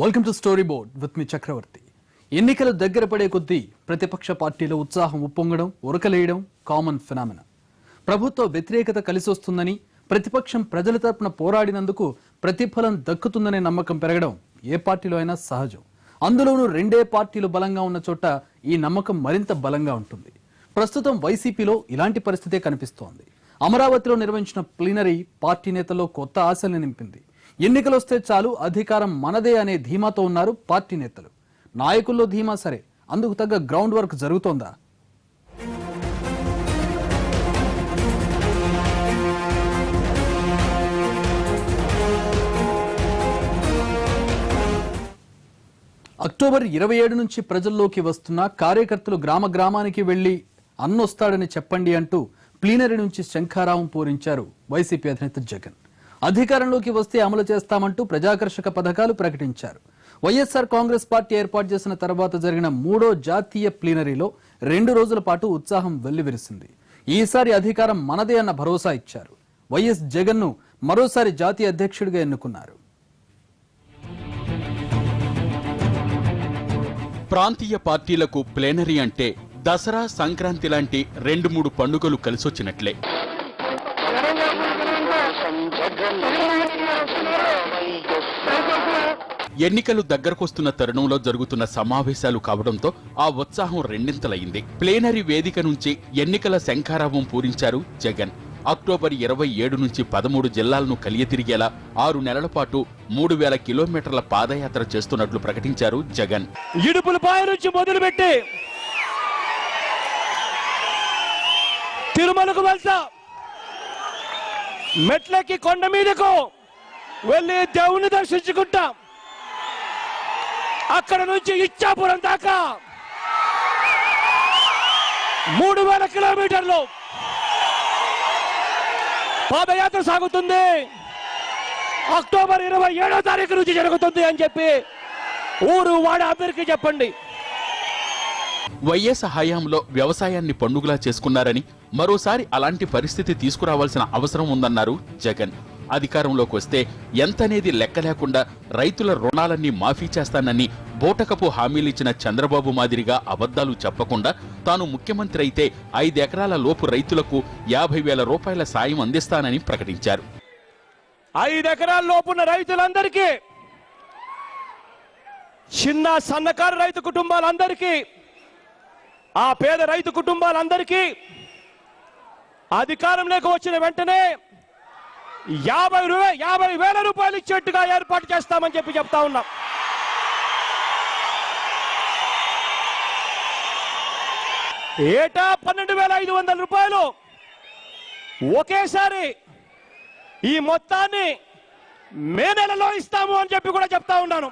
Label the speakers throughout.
Speaker 1: Welcome to story board with me Chakravarthi. ఎన్నికలు దగ్గర పడే కొద్దీ ప్రతిపక్ష పార్టీల ఉత్సాహం ఉప్పొంగడం, ఉరకలేయడం కామన్ ఫినామినా. ప్రభుత్వ వ్యతిరేకత కలిసి వస్తుందని, ప్రతిపక్షం ప్రజల తరపున పోరాడినందుకు ప్రతిఫలం దక్కుతుందనే నమ్మకం పెరగడం ఏ పార్టీలో అయినా సహజం. అందులోనూ రెండే పార్టీలు బలంగా ఉన్న చోట ఈ నమ్మకం మరింత బలంగా ఉంటుంది. ప్రస్తుతం వైసీపీలో ఇలాంటి పరిస్థితే కనిపిస్తోంది. అమరావతిలో నిర్వహించిన ప్లీనరీ పార్టీ నేతల్లో కొత్త ఆశల్ని నింపింది. ఎన్నికలు వస్తే చాలు అధికారం మనదే అనే ధీమాతో ఉన్నారు పార్టీ నేతలు. నాయకుల్లో ధీమా సరే, అందుకు తగ్గ గ్రౌండ్ వర్క్ జరుగుతోందా? అక్టోబర్ 27 నుంచి ప్రజల్లోకి వస్తున్న కార్యకర్తలు గ్రామ గ్రామానికి వెళ్లి అన్నొస్తాడని చెప్పండి అంటూ ప్లీనరీ నుంచి శంఖారావం పూరించారు వైసీపీ అధినేత జగన్. అధికారంలోకి వస్తే అమలు చేస్తామంటూ ప్రజాకర్షక పథకాలు ప్రకటించారు. వైఎస్ఆర్ కాంగ్రెస్ పార్టీ ఏర్పాటు చేసిన తర్వాత జరిగిన 3వ జాతీయ ప్లీనరీలో 2 రోజుల పాటు ఉత్సాహం వెల్లివిరిసింది. ఈసారి అధికారం మనదే అన్న భరోసా ఇచ్చారు. వైఎస్ జగన్ ను మరోసారి జాతీయ అధ్యక్షుడిగా ఎన్నుకున్నారు.
Speaker 2: ప్రాంతీయ పార్టీలకు ప్లీనరీ అంటే దసరా, సంక్రాంతి లాంటి 2-3 పండుగలు కలిసొచ్చినట్లే. ఎన్నికలు దగ్గరకొస్తున్న తరుణంలో జరుగుతున్న సమావేశాలు కావడంతో ఆ ఉత్సాహం రెండింతలైంది. ప్లీనరీ వేదిక నుంచి ఎన్నికల శంఖారావం పూరించారు జగన్. అక్టోబర్ 27 నుంచి 13 జిల్లాలను కలియతిరిగేలా 6 నెలల పాటు 3000 కిలోమీటర్ల పాదయాత్ర చేస్తున్నట్లు ప్రకటించారు జగన్.
Speaker 3: ఇడుపులపాయ నుంచి మొదలుపెట్టి తిరుమలకు వెళ్తా, మెట్లకి కొండ మీదకు వెళ్ళి దేవుని దర్శించుకుంటా, అక్కడ నుంచి ఇచ్చాపురం దాకా 3000 కిలోమీటర్లు పాదయాత్ర సాగుతుంది. అక్టోబర్ 27వ తారీఖు నుంచి జరుగుతుంది అని చెప్పి ఊరు వాడ అందరికీ చెప్పండి.
Speaker 2: వైఎస్ హయాంలో వ్యవసాయాన్ని పండుగలా చేసుకున్నారని, మరోసారి అలాంటి పరిస్థితి తీసుకురావాల్సిన అవసరం ఉందన్నారు జగన్. అధికారంలోకి వస్తే ఎంతనేది లెక్క లేకుండా రైతుల రుణాలన్నీ మాఫీ చేస్తానని బోటకపు హామీలిచ్చిన చంద్రబాబు మాదిరిగా అబద్ధాలు చెప్పకుండా తాను ముఖ్యమంత్రి అయితే 5 ఎకరాల లోపు రైతులకు 50,000 రూపాయల సాయం అందిస్తానని ప్రకటించారు.
Speaker 3: 5 ఎకరాల లోపున్న రైతులందరికీ, చిన్న సన్నకారు రైతు కుటుంబాలందరికీ, ఆ పేద రైతు కుటుంబాలందరికీ అధికారంలోకి వచ్చిన వెంటనే 50,000 రూపాయలు ఇచ్చేట్టుగా ఏర్పాటు చేస్తామని చెప్పి చెప్తా ఉన్నాం. ఏటా 12,500 రూపాయలు ఒకేసారి ఈ మొత్తాన్ని మే నెలలో ఇస్తాము అని చెప్పి కూడా చెప్తా ఉన్నాను.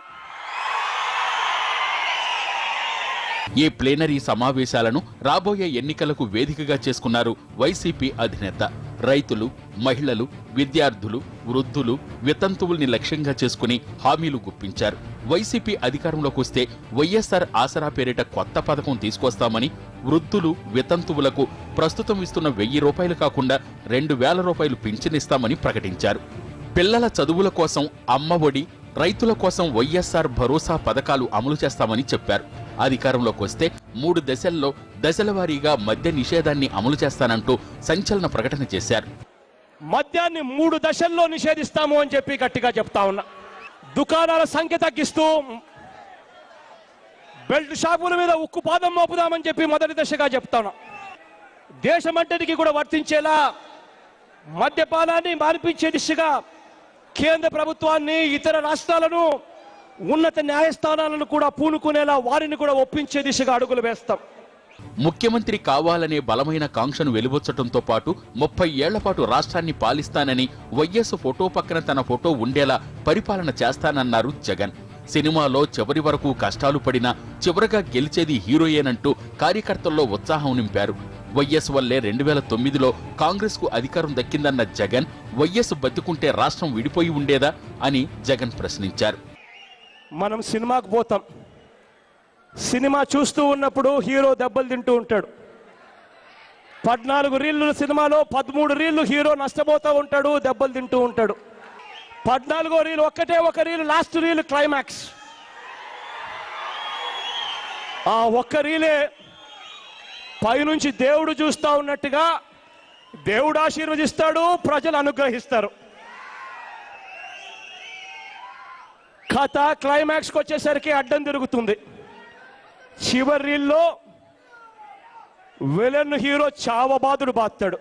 Speaker 2: ఈ ప్లీనరీ సమావేశాలను రాబోయే ఎన్నికలకు వేదికగా చేసుకున్నారు వైసీపీ అధినేత. రైతులు, మహిళలు, విద్యార్థులు, వృద్ధులు, వితంతువుల్ని లక్ష్యంగా చేసుకుని హామీలు గుప్పించారు. వైసీపీ అధికారంలోకి వస్తే వైఎస్ఆర్ ఆసరా పేరిట కొత్త పథకం తీసుకొస్తామని, వృద్ధులు, వితంతువులకు ప్రస్తుతం ఇస్తున్న 1000 రూపాయలు కాకుండా 2,000 రూపాయలు పింఛనిస్తామని ప్రకటించారు. పిల్లల చదువుల కోసం అమ్మ ఒడి, రైతుల కోసం వైఎస్ఆర్ భరోసా పథకాలు అమలు చేస్తామని చెప్పారు. అధికారంలోకి వస్తే 3 దశల్లో దశల వారీగా మద్య నిషేధాన్ని అమలు చేస్తానంటూ సంచలన ప్రకటన చేశారు.
Speaker 3: మద్యాన్ని 3 దశల్లో నిషేధిస్తాము అని చెప్పి గట్టిగా చెప్తా ఉన్నా. దుకాణాల సంఖ్య తగ్గిస్తూ బెల్ట్ షాపుల మీద ఉక్కు పాదం మోపుదామని చెప్పి మొదటి దశగా చెప్తాను. దేశమంతటికి కూడా వర్తించేలా మద్యపానాన్ని మాన్పించే దిశగా కేంద్ర ప్రభుత్వాన్ని, ఇతర రాష్ట్రాలను, ఉన్నత న్యాయస్థానాలను కూడా పూనుకునేలా వారిని కూడా ఒప్పించే దిశగా అడుగులు వేస్తాం.
Speaker 2: ముఖ్యమంత్రి కావాలనే బలమైన కాంక్షను వెలువచ్చటంతో పాటు 30 ఏళ్ల పాటు రాష్ట్రాన్ని పాలిస్తానని, వైఎస్ ఫోటో పక్కన తన ఫోటో ఉండేలా పరిపాలన చేస్తానన్నారు జగన్. సినిమాలో చివరి వరకు కష్టాలు పడినా చివరగా గెలిచేది హీరోయేనంటూ కార్యకర్తల్లో ఉత్సాహం నింపారు. వైఎస్ వల్లే 2009లో కాంగ్రెస్ కు అధికారం దక్కిందన్న జగన్, వైఎస్ బతికుంటే రాష్ట్రం విడిపోయి ఉండేదా అని జగన్ ప్రశ్నించారు.
Speaker 3: మనం సినిమాకు పోతాం, సినిమా చూస్తూ ఉన్నప్పుడు హీరో దెబ్బలు తింటూ ఉంటాడు. 14 రీళ్లు సినిమాలో 13 రీళ్లు హీరో నష్టపోతూ ఉంటాడు, దెబ్బలు తింటూ ఉంటాడు. 14వ రీల్ ఒక్కటే ఒక రీల్, లాస్ట్ రీల్ క్లైమాక్స్. ఆ ఒక్క రీలే పైనుంచి దేవుడు చూస్తా ఉన్నట్టుగా దేవుడు ఆశీర్వదిస్తాడు, ప్రజలు అనుగ్రహిస్తారు. కథ క్లైమాక్స్కి వచ్చేసరికి అడ్డం తిరుగుతుంది. చివరి రీల్లో విలన్ హీరో చావబాదుడు బాస్తాడు.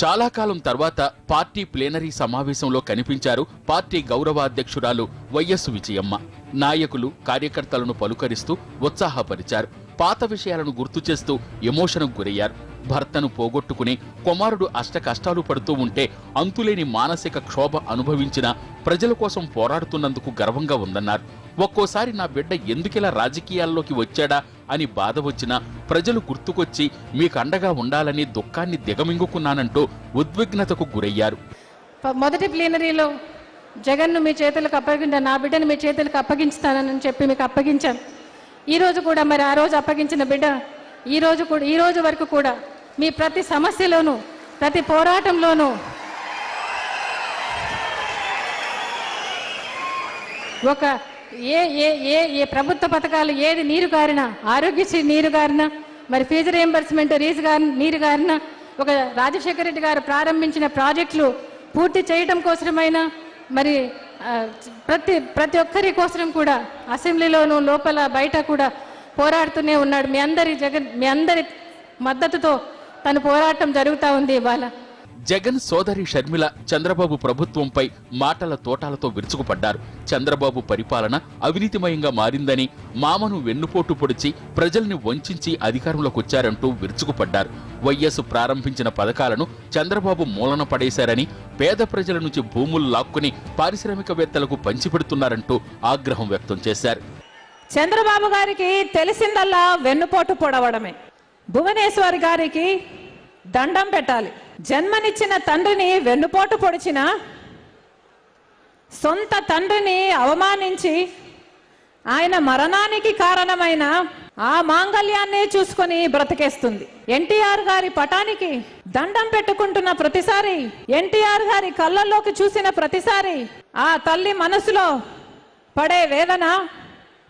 Speaker 2: చాలా కాలం తర్వాత పార్టీ ప్లేనరీ సమావేశంలో కనిపించారు పార్టీ గౌరవ అధ్యక్షురాలు వైఎస్ విజయమ్మ. నాయకులు కార్యకర్తలను పలుకరిస్తూ ఉత్సాహపరిచారు. పాత విషయాలను గుర్తు చేస్తూ ఎమోషన్కు గురయ్యారు. భర్తను పోగొట్టుకుని కుమారుడు అష్ట కష్టాలు పడుతూ ఉంటే అంతులేని మానసిక క్షోభ అనుభవించిన ప్రజల కోసం పోరాడుతున్నందుకు గర్వంగా ఉందన్నారు. ఒక్కోసారి నా బిడ్డ ఎందుకిలా రాజకీయాల్లోకి వచ్చాడా అని బాధ వచ్చినా ప్రజలు గుర్తుకొచ్చి మీకు అండగా ఉండాలని దుఃఖాన్ని దిగమింగుకున్నానంటూ ఉద్విగ్నతకు గురయ్యారు.
Speaker 4: మొదటి ప్లీనరీలో జగన్ను మీ చేతులకు నా బిడ్డను మీ చేతులకు అప్పగించుతానని చెప్పి మీకు అప్పగించాను. ఈ రోజు కూడా మరి ఆ రోజు అప్పగించిన బిడ్డ ఈ రోజు వరకు కూడా మీ ప్రతి సమస్యలోనూ ప్రతి పోరాటంలోనూ ఒక ఏ ప్రభుత్వ పథకాలు ఏది నీరు గారినా, ఆరోగ్యశ్రీ నీరు గారినా, మరి ఫీజు రియంబర్స్మెంట్ నీరు గారినా, ఒక రాజశేఖర రెడ్డి గారు ప్రారంభించిన ప్రాజెక్టులు పూర్తి చేయడం కోసమైనా, మరి ప్రతి ఒక్కరి కోసం కూడా అసెంబ్లీలోనూ లోపల బయట కూడా పోరాడుతూనే ఉన్నాడు. మీ అందరి మద్దతుతో తన పోరాటం జరుగుతూ ఉంది. ఇవాళ
Speaker 2: జగన్ సోదరి షర్మిల చంద్రబాబు ప్రభుత్వంపై మాటల తోటాలతో విరుచుకుపడ్డారు. చంద్రబాబు పరిపాలన అవినీతిమయంగా మారిందని, మామను వెన్నుపోటు పొడిచి ప్రజల్ని వంచి అధికారంలోకి వచ్చారంటూ విరుచుకుపడ్డారు. వైఎస్ ప్రారంభించిన పథకాలను చంద్రబాబు మూలన పడేశారని, పేద ప్రజల నుంచి భూములు లాక్కుని పారిశ్రామికవేత్తలకు పంచిపెడుతున్నారంటూ ఆగ్రహం వ్యక్తం చేశారు.
Speaker 5: చంద్రబాబు గారికి తెలిసిందల్లా వెన్నుపోటు పొడవడమే. భువనేశ్వర్ గారికి దండం పెట్టాలి. జన్మనిచ్చిన తండ్రిని వెన్నుపోటు పొడిచిన, సొంత తండ్రిని అవమానించి ఆయన మరణానికి కారణమైన ఆ మాంగళ్యాన్ని చూసుకొని బ్రతికేస్తుంది. ఎన్టీఆర్ గారి పటానికి దండం పెట్టుకుంటున్న ప్రతిసారి, ఎన్టీఆర్ గారి కళ్ళల్లోకి చూసిన ప్రతిసారి ఆ తల్లి మనసులో పడే వేదన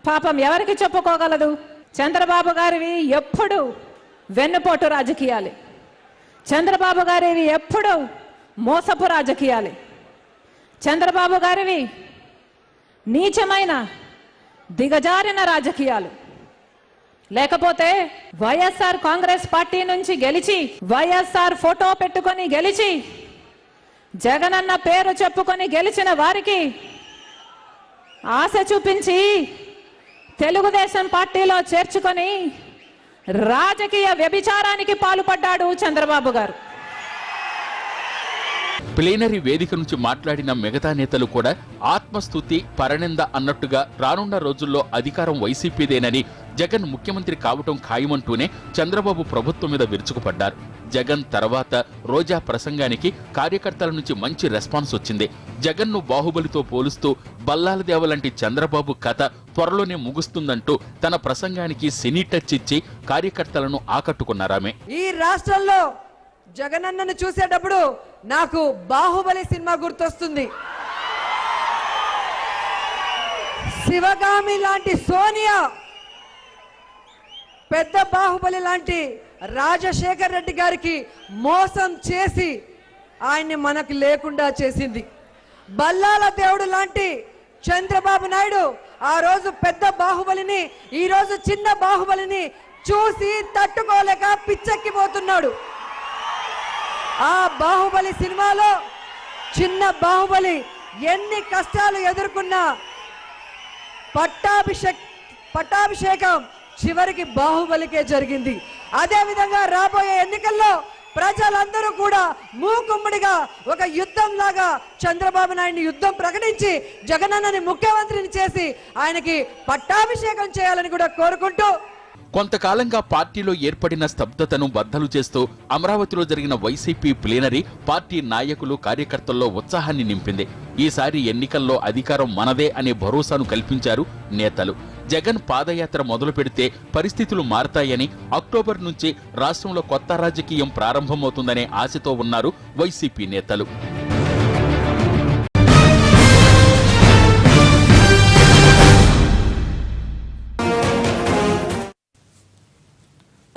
Speaker 5: పాపం ఎవరికి చెప్పుకోగలదు? చంద్రబాబు గారివి ఎప్పుడు వెన్నుపోటు రాజకీయాలు, చంద్రబాబు గారివి ఎప్పుడు మోసపు రాజకీయాలు, చంద్రబాబు గారివి నీచమైన దిగజారిన రాజకీయాలు. లేకపోతే వైఎస్ఆర్ కాంగ్రెస్ పార్టీ నుంచి గెలిచి, వైఎస్ఆర్ ఫోటో పెట్టుకొని గెలిచి, జగనన్న పేరు చెప్పుకొని గెలిచిన వారికి ఆశ చూపించి తెలుగుదేశం పార్టీలో చేర్చుకొని రాజకీయ వ్యభిచారానికి పాల్పడ్డాడు చంద్రబాబు గారు.
Speaker 2: ప్లేనరీ వేదిక నుంచి మాట్లాడిన మిగతా నేతలు కూడా ఆత్మస్తుతి, పరనింద అన్నట్టుగా రానున్న రోజుల్లో అధికారం వైసీపీదేనని, జగన్ ముఖ్యమంత్రి కావటం ఖాయమంటూనే చంద్రబాబు ప్రభుత్వం మీద విరుచుకుపడ్డారు. జగన్ తర్వాత రోజా ప్రసంగానికి కార్యకర్తల నుంచి మంచి రెస్పాన్స్ వచ్చింది. జగన్ను బాహుబలితో పోలుస్తూ బల్లాలదేవ లాంటి చంద్రబాబు కథ త్వరలోనే ముగుస్తుందంటూ తన ప్రసంగానికి సినీ టచ్ ఇచ్చి కార్యకర్తలను ఆకట్టుకున్నారామె.
Speaker 6: ఈ రాష్ట్రంలో జగనన్నను చూసేటప్పుడు నాకు బాహుబలి సినిమా గుర్తొస్తుంది. శివగామి లాంటి సోనియా పెద్ద బాహుబలి లాంటి రాజశేఖర్ రెడ్డి గారికి మోసం చేసి ఆయన్ని మనకు లేకుండా చేసింది. బల్లాల దేవుడు లాంటి చంద్రబాబు నాయుడు ఆ రోజు పెద్ద బాహుబలిని, ఈ రోజు చిన్న బాహుబలిని చూసి తట్టుకోలేక పిచ్చెక్కిపోతున్నాడు. ఆ బాహుబలి సినిమాలో చిన్న బాహుబలి ఎన్ని కష్టాలు ఎదుర్కొన్నా పట్టాభిషేకం చివరికి బాహుబలికే జరిగింది. అదే విధంగా రాబోయే ఎన్నికల్లో ప్రజలందరూ కూడా మూకుమ్మడిగా ఒక యుద్ధం లాగా చంద్రబాబు నాయుడిని యుద్ధం ప్రకటించి జగనన్నని ముఖ్యమంత్రిని చేసి ఆయనకి పట్టాభిషేకం చేయాలని కూడా కోరుకుంటూ,
Speaker 2: కొంతకాలంగా పార్టీలో ఏర్పడిన స్తబ్దతను బద్దలు చేస్తూ అమరావతిలో జరిగిన వైసీపీ ప్లీనరీ పార్టీ నాయకులు, కార్యకర్తల్లో ఉత్సాహాన్ని నింపింది. ఈసారి ఎన్నికల్లో అధికారం మనదే అనే భరోసాను కల్పించారు నేతలు. జగన్ పాదయాత్ర మొదలు పెడితే పరిస్థితులు మారతాయని, అక్టోబర్ నుంచి రాష్ట్రంలో కొత్త రాజకీయం ప్రారంభమవుతుందనే ఆశతో ఉన్నారు వైసీపీ నేతలు.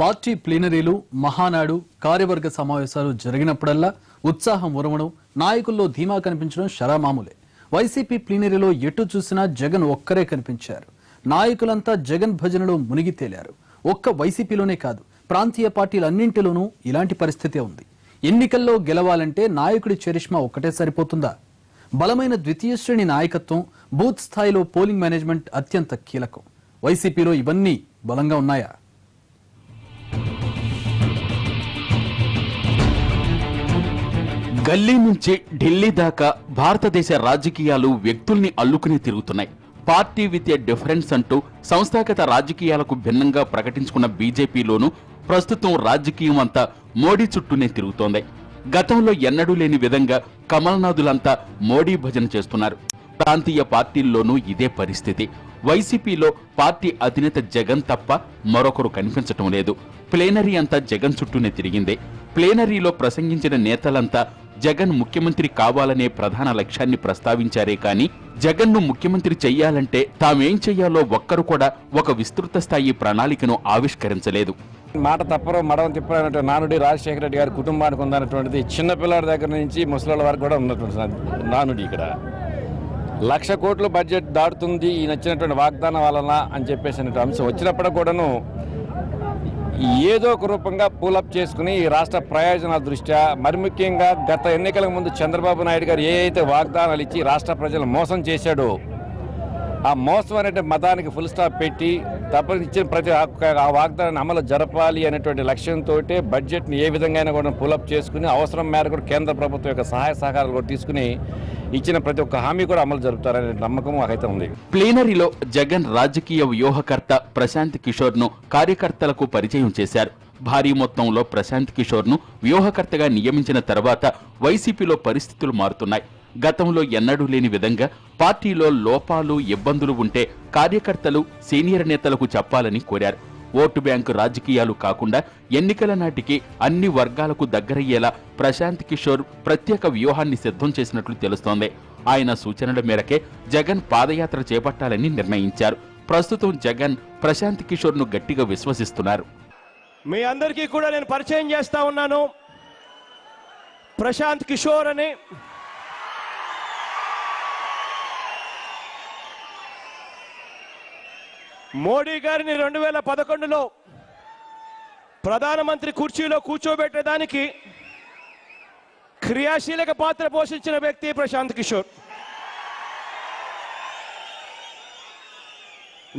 Speaker 1: పార్టీ ప్లీనరీలు, మహానాడు, కార్యవర్గ సమావేశాలు జరిగినప్పుడల్లా ఉత్సాహం ఉరవడం, నాయకుల్లో ధీమా కనిపించడం షరామామూలే. వైసీపీ ప్లీనరీలో ఎటు చూసినా జగన్ ఒక్కరే కనిపించారు. నాయకులంతా జగన్ భజనలో మునిగి తేలారు. ఒక్క వైసీపీలోనే కాదు, ప్రాంతీయ పార్టీలన్నింటిలోనూ ఇలాంటి పరిస్థితే ఉంది. ఎన్నికల్లో గెలవాలంటే నాయకుడి చరిష్మా ఒక్కటే సరిపోతుందా? బలమైన ద్వితీయ శ్రేణి నాయకత్వం, బూత్ స్థాయిలో పోలింగ్ మేనేజ్మెంట్ అత్యంత కీలకం. వైసీపీలో ఇవన్నీ బలంగా ఉన్నాయా?
Speaker 2: గల్లీ నుంచి ఢిల్లీ దాకా భారతదేశ రాజకీయాలు వ్యక్తుల్ని అల్లుకుని తిరుగుతున్నాయి. పార్టీ విత్ ఏ డిఫరెన్స్ అంటూ సంస్థాగత రాజకీయాలకు భిన్నంగా ప్రకటించుకున్న బీజేపీలోనూ ప్రస్తుతం రాజకీయం అంతా మోడీ చుట్టూనే తిరుగుతోంది. గతంలో ఎన్నడూ లేని విధంగా కమల్నాథులంతా మోడీ భజన చేస్తున్నారు. ప్రాంతీయ పార్టీల్లోనూ ఇదే పరిస్థితి. వైసీపీలో పార్టీ అధినేత జగన్ తప్ప మరొకరు కనిపించటం లేదు. ప్లేనరీ అంతా జగన్ చుట్టూనే తిరిగింది. ప్లేనరీలో ప్రసంగించిన నేతలంతా జగన్ ముఖ్యమంత్రి కావాలనే ప్రధాన లక్ష్యాన్ని ప్రస్తావించారే కానీ జగన్ను ముఖ్యమంత్రి చెయ్యాలంటే తామేం చెయ్యాలో ఒక్కరు కూడా ఒక విస్తృత స్థాయి ప్రణాళికను ఆవిష్కరించలేదు.
Speaker 7: మాట తప్పరు మడవం తిప్పరు నానుడి రాజశేఖర రెడ్డి గారి కుటుంబానికి ఉందన్నటువంటిది చిన్నపిల్లల దగ్గర నుంచి ముసలి వరకు కూడా ఉన్నటువంటి నానుడి. ఇక్కడ 1,00,000 కోట్ల బడ్జెట్ దాటుతుంది ఈ నచ్చినటువంటి వాగ్దానం వలన అని చెప్పేసి అంశం వచ్చినప్పుడు కూడాను ఏదో ఒక రూపంగా పూలప్ చేసుకుని ఈ రాష్ట్ర ప్రయోజనాల దృష్ట్యా, మరి ముఖ్యంగా గత ఎన్నికలకు ముందు చంద్రబాబు నాయుడు గారు ఏ అయితే వాగ్దానాలు ఇచ్చి రాష్ట్ర ప్రజలను మోసం చేశాడో ఆ మోసం అనే మతానికి ఫుల్ స్టాప్ పెట్టి తప్పని ఇచ్చిన ప్రతి ఆ వాగ్దానాన్ని అమలు జరపాలి అనేటువంటి లక్ష్యంతో బడ్జెట్ని ఏ విధంగా కూడా పులప్ చేసుకుని అవసరం మేరకు కేంద్ర ప్రభుత్వం యొక్క సహాయ సహకారాలు కూడా తీసుకుని ఇచ్చిన ప్రతి ఒక్క హామీ కూడా అమలు జరుపుతారనే నమ్మకం మాకైతే ఉంది.
Speaker 2: ప్లీనరీలో జగన్ రాజకీయ వ్యూహకర్త ప్రశాంత్ కిషోర్ ను కార్యకర్తలకు పరిచయం చేశారు. భారీ మొత్తంలో ప్రశాంత్ కిషోర్ ను వ్యూహకర్తగా నియమించిన తర్వాత వైసీపీలో పరిస్థితులు మారుతున్నాయి. గతంలో ఎన్నడూ లేని విధంగా పార్టీలో లోపాలు, ఇబ్బందులు ఉంటే కార్యకర్తలు సీనియర్ నేతలకు చెప్పాలని కోరారు. ఓటు బ్యాంకు రాజకీయాలు కాకుండా ఎన్నికల నాటికి అన్ని వర్గాలకు దగ్గరయ్యేలా ప్రశాంత్ కిషోర్ ప్రత్యేక వ్యూహాన్ని సిద్ధం చేసినట్లు తెలుస్తోంది. ఆయన సూచనల మేరకే జగన్ పాదయాత్ర చేపట్టాలని నిర్ణయించారు. ప్రస్తుతం జగన్ ప్రశాంత్ కిషోర్ ను గట్టిగా విశ్వసిస్తున్నారు.
Speaker 3: మీ అందరికీ కూడా నేను పరిచయం చేస్తా ఉన్నాను. ప్రశాంత్ కిషోర్ అని మోడీ గారిని 2011లో ప్రధానమంత్రి కుర్చీలో కూర్చోబెట్టడానికి క్రియాశీలక పాత్ర పోషించిన వ్యక్తి ప్రశాంత్ కిషోర్.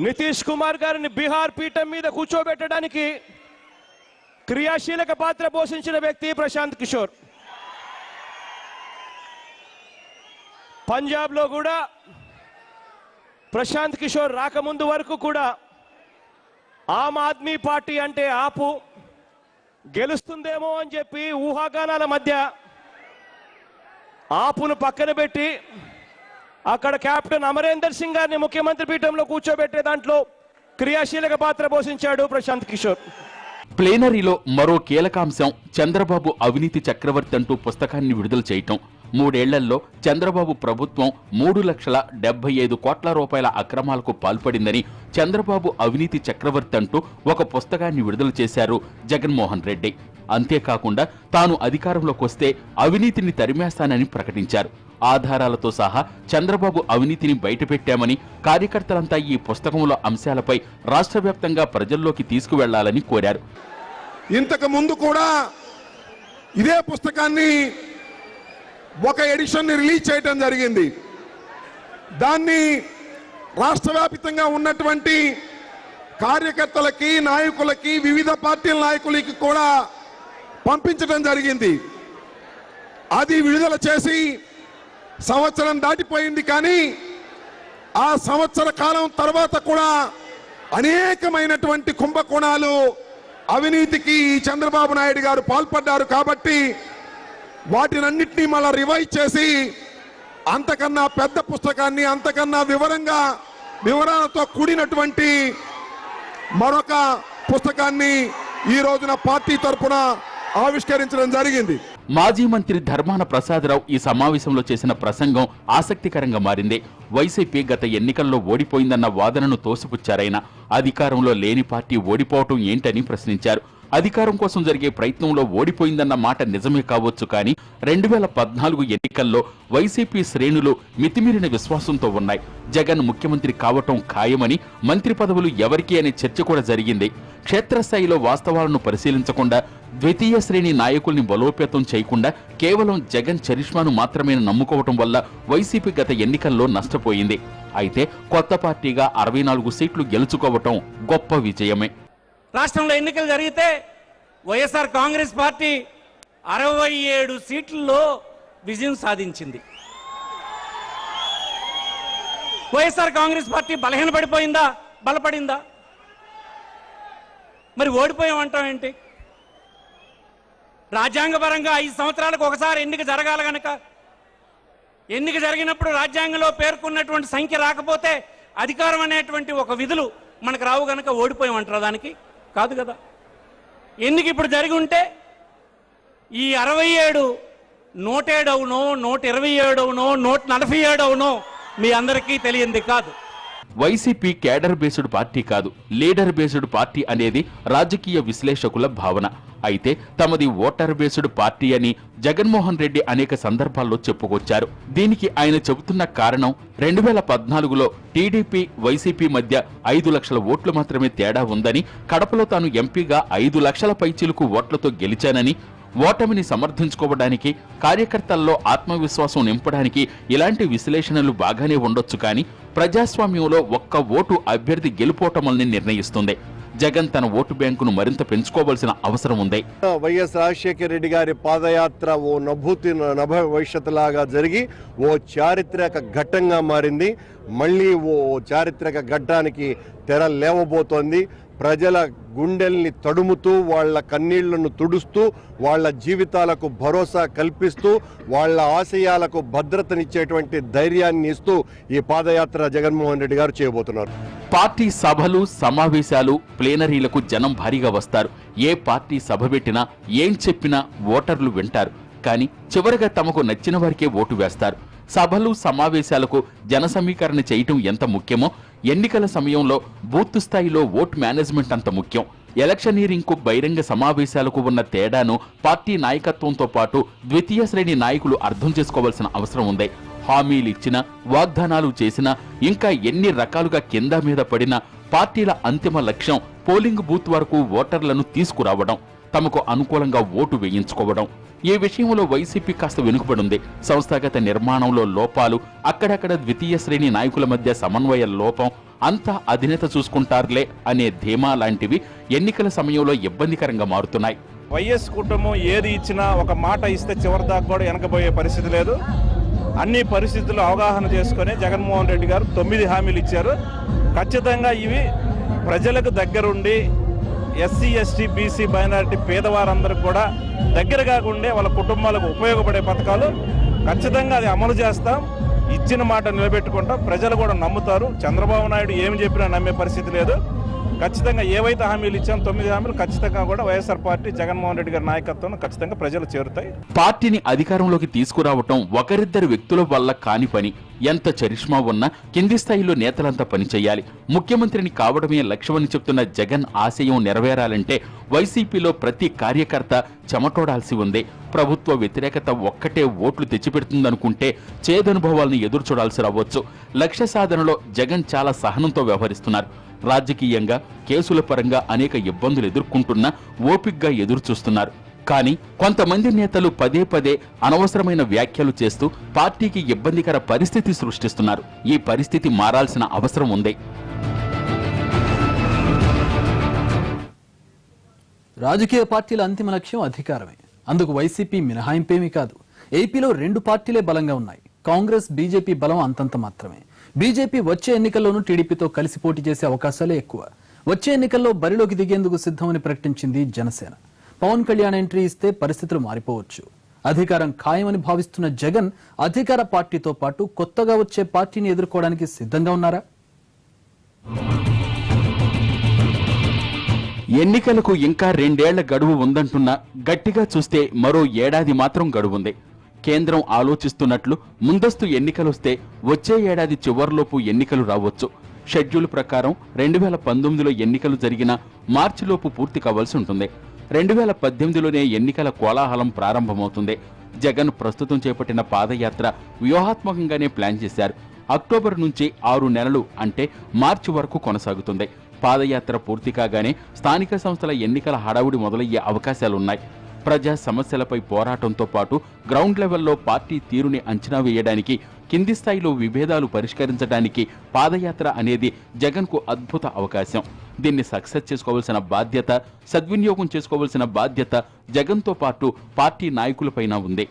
Speaker 3: నితీష్ కుమార్ గారిని బీహార్ పీఠం మీద కూర్చోబెట్టడానికి క్రియాశీలక పాత్ర పోషించిన వ్యక్తి ప్రశాంత్ కిషోర్. పంజాబ్లో కూడా ప్రశాంత్ కిషోర్ రాకముందు వరకు కూడా ఆమ్ ఆద్మీ పార్టీ అంటే ఆపు గెలుస్తుందేమో అని చెప్పి ఊహాగానాల మధ్య ఆపును పక్కన పెట్టి అక్కడ కెప్టెన్ అమరేందర్ సింగ్ గారిని ముఖ్యమంత్రి పీఠంలో కూర్చోబెట్టే దాంట్లో క్రియాశీలక పాత్ర పోషించాడు ప్రశాంత్ కిషోర్.
Speaker 2: ప్లేనరీలో మరో కీలకాంశం చంద్రబాబు అవినీతి చక్రవర్తి అంటూ పుస్తకాన్ని విడుదల చేయటం. 3 ఏళ్లలో చంద్రబాబు ప్రభుత్వం 3,75 కోట్ల రూపాయల అక్రమాలకు పాల్పడిందని చంద్రబాబు అవినీతి చక్రవర్తి అంటూ ఒక పుస్తకాన్ని విడుదల చేశారు జగన్మోహన్ రెడ్డి. అంతేకాకుండా తాను అధికారంలోకి వస్తే అవినీతిని తరిమేస్తానని ప్రకటించారు. ఆధారాలతో సహా చంద్రబాబు అవినీతిని బయటపెట్టామని కార్యకర్తలంతా ఈ పుస్తకంలో అంశాలపై రాష్ట్ర వ్యాప్తంగా ప్రజల్లోకి తీసుకువెళ్లాలని కోరారు.
Speaker 8: ఇంతకు ముందు కూడా ఇదే పుస్తకాన్ని ఒక ఎడిషన్ రిలీజ్ చేయడం జరిగింది. దాన్ని రాష్ట్ర వ్యాప్తంగా ఉన్నటువంటి కార్యకర్తలకి, నాయకులకి, వివిధ పార్టీల నాయకులకి కూడా పంపించడం జరిగింది. అది విడుదల చేసి సంవత్సరం దాటిపోయింది. కానీ ఆ సంవత్సర కాలం తర్వాత కూడా అనేకమైనటువంటి కుంభకోణాలు, అవినీతికి చంద్రబాబు నాయుడు గారు పాల్పడ్డారు. కాబట్టి వాటినన్నింటినీ మళ్ళా రివైజ్ చేసి అంతకన్నా పెద్ద పుస్తకాన్ని, అంతకన్నా వివరాలతో కూడినటువంటి మరొక పుస్తకాన్ని ఈ రోజున పార్టీ తరఫున ఆవిష్కరించడం జరిగింది.
Speaker 2: మాజీ మంత్రి ధర్మాన ప్రసాదరావు ఈ సమావేశంలో చేసిన ప్రసంగం ఆసక్తికరంగా మారింది. వైసీపీ గత ఎన్నికల్లో ఓడిపోయిందన్న వాదనను తోసిపుచ్చారైనా అధికారంలో లేని పార్టీ ఓడిపోవటం ఏంటని ప్రశ్నించారు. అధికారం కోసం జరిగే ప్రయత్నంలో ఓడిపోయిందన్న మాట నిజమే కావచ్చు, కానీ 2014 ఎన్నికల్లో వైసీపీ శ్రేణులు మితిమీరిన విశ్వాసంతో ఉన్నాయి. జగన్ ముఖ్యమంత్రి కావటం ఖాయమని, మంత్రి పదవులు ఎవరికి అనే చర్చ కూడా జరిగింది. క్షేత్రస్థాయిలో వాస్తవాలను పరిశీలించకుండా, ద్వితీయ శ్రేణి నాయకుల్ని బలోపేతం చేయకుండా కేవలం జగన్ చరిష్మాను మాత్రమే నమ్ముకోవటం వల్ల వైసీపీ గత ఎన్నికల్లో నష్టపోయింది. అయితే కొత్త పార్టీగా 64 సీట్లు గెలుచుకోవటం గొప్ప విజయమే.
Speaker 9: రాష్ట్రంలో ఎన్నికలు జరిగితే వైఎస్ఆర్ కాంగ్రెస్ పార్టీ 67 సీట్లలో విజయం సాధించింది. వైఎస్ఆర్ కాంగ్రెస్ పార్టీ బలహీనపడిపోయిందా, బలపడిందా? మరి ఓడిపోయామంటాం ఏంటి? రాజ్యాంగపరంగా 5 సంవత్సరాలకు ఒకసారి ఎన్నిక జరగాలి గనక, ఎన్నిక జరిగినప్పుడు రాజ్యాంగంలో పేర్కొన్నటువంటి సంఖ్య రాకపోతే అధికారం అనేటువంటి ఒక విధులు మనకు రావు గనక ఓడిపోయామంటారా? దానికి కాదు కదా. ఎన్నిక ఇప్పుడు జరిగి ఉంటే ఈ 67 107 అవునో, 127 అవునో, 147 అవునో మీ అందరికీ తెలియంది కాదు.
Speaker 2: వైసీపీ కేడర్ బేస్డ్ పార్టీ కాదు, లీడర్ బేస్డ్ పార్టీ అనేది రాజకీయ విశ్లేషకుల భావన. అయితే తమది ఓటర్ బేస్డ్ పార్టీ అని జగన్మోహన్ రెడ్డి అనేక సందర్భాల్లో చెప్పుకొచ్చారు. దీనికి ఆయన చెబుతున్న కారణం 2014లో టీడీపీ వైసీపీ మధ్య 5 లక్షల ఓట్లు మాత్రమే తేడా ఉందని, కడపలో తాను ఎంపీగా 5 లక్షల పైచిలుకు ఓట్లతో గెలిచానని, ఓటమిని సమర్థించుకోవడానికి, కార్యకర్తల్లో ఆత్మవిశ్వాసం నింపడానికి ఇలాంటి విశ్లేషణలు బాగానే ఉండొచ్చు, కానీ ప్రజాస్వామ్యంలో ఒక్క ఓటు అభ్యర్థి గెలుపోటమల్ని నిర్ణయిస్తుంది. జగన్ తన ఓటు బ్యాంకును మరింత పెంచుకోవాల్సిన అవసరం ఉంది.
Speaker 10: వైఎస్ రాజశేఖర రెడ్డి గారి పాదయాత్ర ఓ నభ భవిష్యత్తు లాగా జరిగి ఓ చారిత్రక ఘట్టంగా మారింది. మళ్ళీ ఓ చారిత్రక ఘట్టానికి తెర లేవబోతోంది. ప్రజల గుండెల్ని తడుముతూ, వాళ్ళ కన్నీళ్లను తుడుస్తూ, వాళ్ళ జీవితాలకు భరోసా కల్పిస్తూ, వాళ్ళ ఆశయాలకు భద్రతనిచ్చేటువంటి ధైర్యాన్ని ఇస్తూ ఈ పాదయాత్ర జగన్మోహన్ రెడ్డి గారు చేయబోతున్నారు.
Speaker 2: పార్టీ సభలు, సమావేశాలు, ప్లేనరీలకు జనం భారీగా వస్తారు. ఏ పార్టీ సభ పెట్టినా, ఏం చెప్పినా ఓటర్లు వింటారు. కానీ చివరగా తమకు నచ్చిన వారికే ఓటు వేస్తారు. సభలు, సమావేశాలకు జన సమీకరణ చేయటం ఎంత ముఖ్యమో, ఎన్నికల సమయంలో బూత్ స్థాయిలో ఓట్ మేనేజ్మెంట్ అంత ముఖ్యం. ఎలక్షనీరింగ్కు, బహిరంగ సమావేశాలకు ఉన్న తేడాను పార్టీ నాయకత్వంతో పాటు ద్వితీయ శ్రేణి నాయకులు అర్థం చేసుకోవాల్సిన అవసరం ఉంది. హామీలు ఇచ్చినా, వాగ్దానాలు చేసినా, ఇంకా ఎన్ని రకాలుగా కింద మీద పడినా పార్టీల అంతిమ లక్ష్యం పోలింగ్ బూత్ వరకు ఓటర్లను తీసుకురావడం, తమకు అనుకూలంగా ఓటు వేయించుకోవడం. ఈ విషయంలో వైసీపీ కాస్త వెనుకబడింది. సంస్థాగత నిర్మాణంలో లోపాలు, అక్కడక్కడ ద్వితీయ శ్రేణి నాయకుల మధ్య సమన్వయ లోపం, అంతా అధినేత చూసుకుంటారులే అనే ధీమా లాంటివి ఎన్నికల సమయంలో ఇబ్బందికరంగా మారుతున్నాయి.
Speaker 11: వైఎస్ కుటుంబం ఏది ఇచ్చినా, ఒక మాట ఇస్తే చివరి దాకా కూడా వెనకపోయే పరిస్థితి లేదు. అన్ని పరిస్థితులు అవగాహన చేసుకుని జగన్మోహన్ రెడ్డి గారు 9 హామీలు ఇచ్చారు. ఖచ్చితంగా ఇవి ప్రజలకు దగ్గరుండి, ఎస్సీ, ఎస్టీ, బీసీ, మైనారిటీ పేదవారందరికీ కూడా దగ్గరగా ఉండే వాళ్ళ కుటుంబాలకు ఉపయోగపడే పథకాలు. ఖచ్చితంగా అది అమలు చేస్తాం. ఇచ్చిన మాట నిలబెట్టుకుంటాం. ప్రజలు కూడా నమ్ముతారు. చంద్రబాబు నాయుడు ఏమి చెప్పినా నమ్మే పరిస్థితి లేదు. ఖచ్చితంగా ఏవైతే హామీలు ఇచ్చామో 9 హామీలు ఖచ్చితంగా కూడా వైఎస్ఆర్ పార్టీ జగన్మోహన్ రెడ్డి గారి నాయకత్వం ఖచ్చితంగా ప్రజలు చేరుతాయి.
Speaker 2: పార్టీని అధికారంలోకి తీసుకురావటం ఒకరిద్దరు వ్యక్తుల వల్ల కాని పని. ఎంత చరిష్మా ఉన్నా కింది స్థాయిలో నేతలంతా పనిచేయాలి. ముఖ్యమంత్రిని కావడమే లక్ష్యమని చెప్తున్న జగన్ ఆశయం నెరవేరాలంటే వైసీపీలో ప్రతి కార్యకర్త చెమటోడాల్సి ఉంది. ప్రభుత్వ వ్యతిరేకత ఒక్కటే ఓట్లు తెచ్చిపెడుతుందనుకుంటే చేదనుభవాలను ఎదురు చూడాల్సి రావచ్చు. లక్ష్య సాధనలో జగన్ చాలా సహనంతో వ్యవహరిస్తున్నారు. రాజకీయంగా, కేసుల పరంగా అనేక ఇబ్బందులు ఎదుర్కొంటున్నా ఓపిగ్గా ఎదురు చూస్తున్నారు. కానీ కొంతమంది నేతలు పదే పదే అనవసరమైన వ్యాఖ్యలు చేస్తూ పార్టీకి ఇబ్బందికర పరిస్థితి సృష్టిస్తున్నారు. ఈ పరిస్థితి మారాల్సిన అవసరం ఉంది.
Speaker 1: రాజకీయ పార్టీల అంతిమ లక్ష్యం అధికారమే. అందుకు వైసీపీ మినహాయింపేమీ కాదు. ఏపీలో 2 పార్టీలే బలంగా ఉన్నాయి. కాంగ్రెస్, బీజేపీ బలం అంతంత మాత్రమే. బీజేపీ వచ్చే ఎన్నికల్లోనూ టీడీపీతో కలిసి పోటీ చేసే అవకాశాలే ఎక్కువ. వచ్చే ఎన్నికల్లో బరిలోకి దిగేందుకు సిద్ధమని ప్రకటించింది జనసేన. పవన్ కళ్యాణ్ ఎంట్రీ ఇస్తే పరిస్థితులు మారిపోవచ్చు. అధికారం ఖాయమని భావిస్తున్న జగన్ అధికార పార్టీతో పాటు కొత్తగా వచ్చే పార్టీని ఎదుర్కోవడానికి సిద్ధంగా ఉన్నారా?
Speaker 2: ఎన్నికలకు ఇంకా 2 ఏళ్ల గడువు ఉందంటున్నా గట్టిగా చూస్తే మరో ఏడాది మాత్రం గడువుంది. కేంద్రం ఆలోచిస్తున్నట్లు ముందస్తు ఎన్నికలొస్తే వచ్చే ఏడాది చివర్లోపు ఎన్నికలు రావచ్చు. షెడ్యూల్ ప్రకారం 2019లో ఎన్నికలు జరిగిన మార్చిలోపు పూర్తి కావాల్సి ఉంటుంది. 2018లోనే ఎన్నికల కోలాహలం ప్రారంభమవుతుంది. జగన్ ప్రస్తుతం చేపట్టిన పాదయాత్ర వ్యూహాత్మకంగానే ప్లాన్ చేశారు. అక్టోబర్ నుంచి 6 నెలలు అంటే మార్చి వరకు కొనసాగుతుంది. పాదయాత్ర పూర్తి కాగానే స్థానిక సంస్థల ఎన్నికల హడావుడి మొదలయ్యే అవకాశాలున్నాయి. ప్రజా సమస్యలపై పోరాటంతో పాటు గ్రౌండ్ లెవెల్లో పార్టీ తీరుని అంచనా వేయడానికి, కింది స్థాయిలో విభేదాలు పరిష్కరించడానికి పాదయాత్ర అనేది జగన్కు అద్భుత అవకాశం. దీన్ని సక్సెస్ చేసుకోవాల్సిన బాధ్యత, సద్వినియోగం చేసుకోవాల్సిన బాధ్యత జగన్తో పాటు పార్టీ నాయకులపైన ఉంది.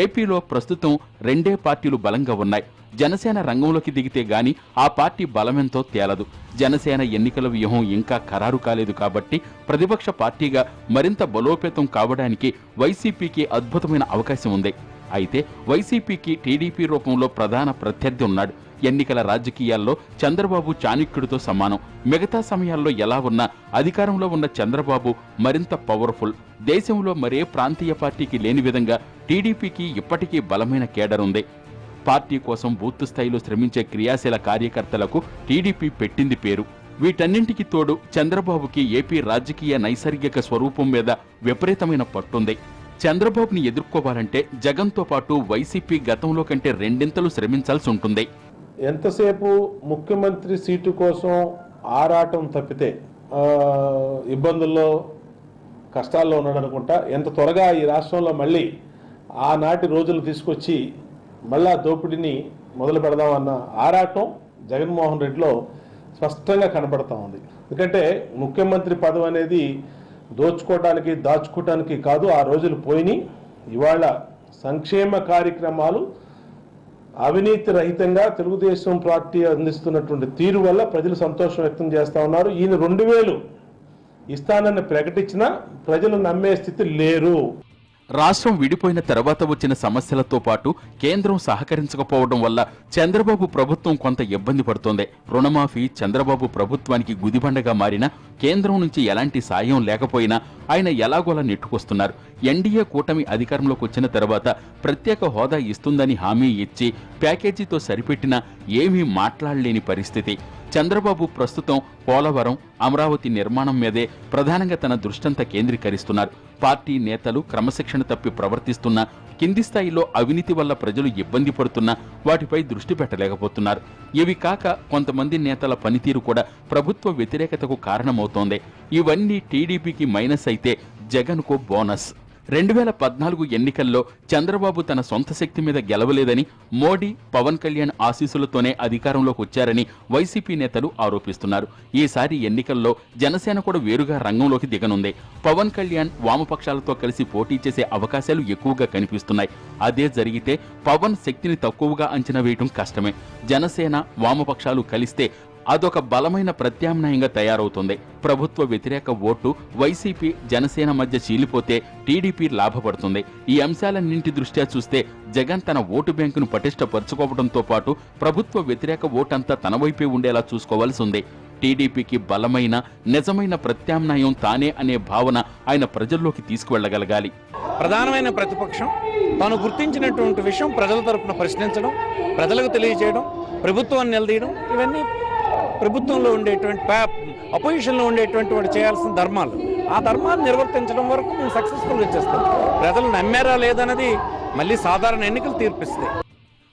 Speaker 2: ఏపీలో ప్రస్తుతం 2 పార్టీలు బలంగా ఉన్నాయి. జనసేన రంగంలోకి దిగితే గాని ఆ పార్టీ బలమెంతో తేలదు. జనసేన ఎన్నికల వ్యూహం ఇంకా ఖరారు కాలేదు కాబట్టి ప్రతిపక్ష పార్టీగా మరింత బలోపేతం కావడానికి వైసీపీకి అద్భుతమైన అవకాశం ఉంది. అయితే వైసీపీకి టీడీపీ రూపంలో ప్రధాన ప్రత్యర్థి ఉన్నాడు. ఎన్నికల రాజకీయాల్లో చంద్రబాబు చాణక్యుడితో సమానం. మిగతా సమయాల్లో ఎలా ఉన్నా అధికారంలో ఉన్న చంద్రబాబు మరింత పవర్ఫుల్. దేశంలో మరే ప్రాంతీయ పార్టీకి లేని విధంగా టీడీపీకి ఇప్పటికీ బలమైన కేడర్ ఉంది. పార్టీ కోసం బూత్ స్థాయిలో శ్రమించే క్రియాశీల కార్యకర్తలకు టీడీపీ పెట్టింది పేరు. వీటన్నింటికి తోడు చంద్రబాబుకి ఏపీ రాజకీయ నైసర్గిక స్వరూపం మీద విపరీతమైన పట్టుంది. చంద్రబాబుని ఎదుర్కోవాలంటే జగన్తో పాటు వైసీపీ గతంలో కంటే 2 శ్రమించాల్సి ఉంటుంది.
Speaker 12: ఎంతసేపు ముఖ్యమంత్రి సీటు కోసం ఆరాటం తప్పితే ఇబ్బందుల్లో కష్టాల్లో ఉన్నాడు అనుకుంటా. ఎంత త్వరగా ఈ రాష్ట్రంలో మళ్ళీ ఆనాటి రోజులు తీసుకొచ్చి మళ్ళా దోపిడీని మొదలు పెడదామన్న ఆరాటం జగన్మోహన్ రెడ్డిలో స్పష్టంగా కనబడతా ఉంది. ఎందుకంటే ముఖ్యమంత్రి పదవి అనేది దోచుకోవడానికి, దాచుకోవడానికి కాదు. ఆ రోజులు పోయినాయి. ఇవాళ సంక్షేమ కార్యక్రమాలు అవినీతి రహితంగా తెలుగుదేశం పార్టీ అందిస్తున్నటువంటి తీరు వల్ల ప్రజలు సంతోషం వ్యక్తం చేస్తూ ఉన్నారు. ఈయన 2000 ఇస్తానని ప్రకటించినా ప్రజలు నమ్మే స్థితి లేరు.
Speaker 2: రాష్ట్రం విడిపోయిన తర్వాత వచ్చిన సమస్యలతో పాటు కేంద్రం సహకరించకపోవడం వల్ల చంద్రబాబు ప్రభుత్వం కొంత ఇబ్బంది పడుతోంది. రుణమాఫీ చంద్రబాబు ప్రభుత్వానికి గుదిబండగా మారినా కేంద్రం నుంచి ఎలాంటి సాయం లేకపోయినా ఆయన ఎలాగోలా నెట్టుకొస్తున్నారు. ఎన్డీఏ కూటమి అధికారంలోకి వచ్చిన తర్వాత ప్రత్యేక హోదా ఇస్తుందని హామీ ఇచ్చి ప్యాకేజీతో సరిపెట్టినా ఏమీ మాట్లాడలేని పరిస్థితి. చంద్రబాబు ప్రస్తుతం పోలవరం, అమరావతి నిర్మాణం మీదే ప్రధానంగా తన దృష్టంతా కేంద్రీకరిస్తున్నారు. పార్టీ నేతలు క్రమశిక్షణ తప్పి ప్రవర్తిస్తున్నా, కింది స్థాయిలో అవినీతి వల్ల ప్రజలు ఇబ్బంది పడుతున్నా వాటిపై దృష్టి పెట్టలేకపోతున్నారు. ఇవి కాక కొంతమంది నేతల పనితీరు కూడా ప్రభుత్వ వ్యతిరేకతకు కారణమవుతోంది. ఇవన్నీ టీడీపీకి మైనస్ అయితే జగన్కు బోనస్. 2014 ఎన్నికల్లో చంద్రబాబు తన సొంత శక్తి మీద గెలవలేదని, మోడీ, పవన్ కళ్యాణ్ ఆశీస్సులతోనే అధికారంలోకి వచ్చారని వైసీపీ నేతలు ఆరోపిస్తున్నారు. ఈసారి ఎన్నికల్లో జనసేన కూడా వేరుగా రంగంలోకి దిగనుంది. పవన్ కళ్యాణ్ వామపక్షాలతో కలిసి పోటీ చేసే అవకాశాలు ఎక్కువగా కనిపిస్తున్నాయి. అదే జరిగితే పవన్ శక్తిని తక్కువగా అంచనా వేయడం కష్టమే. జనసేన, వామపక్షాలు కలిస్తే అదొక బలమైన ప్రత్యామ్నాయంగా తయారవుతుంది. ప్రభుత్వ వ్యతిరేక ఓటు వైసీపీ, జనసేన మధ్య చీలిపోతే టీడీపీ లాభపడుతుంది. ఈ అంశాలన్నింటి దృష్ట్యా చూస్తే జగన్ తన ఓటు బ్యాంకును పటిష్టపరుచుకోవడంతో పాటు ప్రభుత్వ వ్యతిరేక ఓటంతా తన వైపే ఉండేలా చూసుకోవాల్సి ఉంది. టీడీపీకి బలమైన, నిజమైన ప్రత్యామ్నాయం తానే అనే భావన ఆయన ప్రజల్లోకి తీసుకువెళ్లగలగాలి.
Speaker 9: ప్రధానమైన ప్రతిపక్షం తాను గుర్తించినటువంటి విషయం ప్రజల తరపున ప్రశ్నించడం, ప్రజలకు తెలియజేయడం, ప్రభుత్వాన్ని నిలదీయడం, ఇవన్నీ ప్రభుత్వంలో ఉండేటువంటి అపోజిషన్లో ఉండేటువంటి వాడు చేయాల్సిన ధర్మాలు. ఆ ధర్మాన్ని నిర్వర్తించడం వరకు మేము సక్సెస్ఫుల్గా చేస్తాం. ప్రజలు నమ్మారా లేదన్నది మళ్ళీ సాధారణ ఎన్నికలు తీర్పిస్తాయి.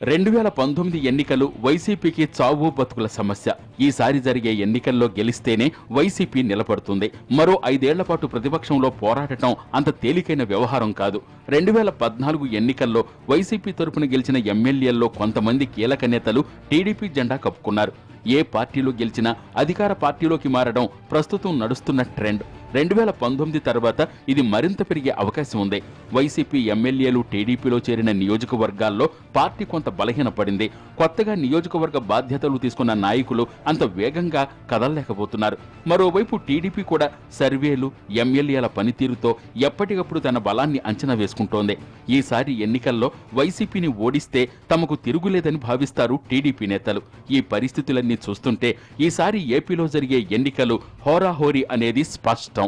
Speaker 2: 2019 ఎన్నికలు వైసీపీకి చావు బతుకుల సమస్య. ఈసారి జరిగే ఎన్నికల్లో గెలిస్తేనే వైసీపీ నిలబడుతుంది. మరో 5 ఏళ్ల పాటు ప్రతిపక్షంలో పోరాడటం అంత తేలికైన వ్యవహారం కాదు. 2014 ఎన్నికల్లో వైసీపీ తరపున గెలిచిన ఎమ్మెల్యేల్లో కొంతమంది కీలక నేతలు టీడీపీ జెండా కప్పుకున్నారు. ఏ పార్టీలో గెలిచినా అధికార పార్టీలోకి మారడం ప్రస్తుతం నడుస్తున్న ట్రెండ్. 2019 తర్వాత ఇది మరింత పెరిగే అవకాశం ఉంది. వైసీపీ ఎమ్మెల్యేలు టీడీపీలో చేరిన నియోజకవర్గాల్లో పార్టీ కొంత బలహీనపడింది. కొత్తగా నియోజకవర్గ బాధ్యతలు తీసుకున్న నాయకులు అంత వేగంగా కదలలేకపోతున్నారు. మరోవైపు టీడీపీ కూడా సర్వేలు, ఎమ్మెల్యేల పనితీరుతో ఎప్పటికప్పుడు తన బలాన్ని అంచనా వేసుకుంటోంది. ఈసారి ఎన్నికల్లో వైసీపీని ఓడిస్తే తమకు తిరుగులేదని భావిస్తారు టీడీపీ నేతలు. ఈ పరిస్థితులన్నీ చూస్తుంటే ఈసారి ఏపీలో జరిగే ఎన్నికలు హోరాహోరీ అనేది స్పష్టం.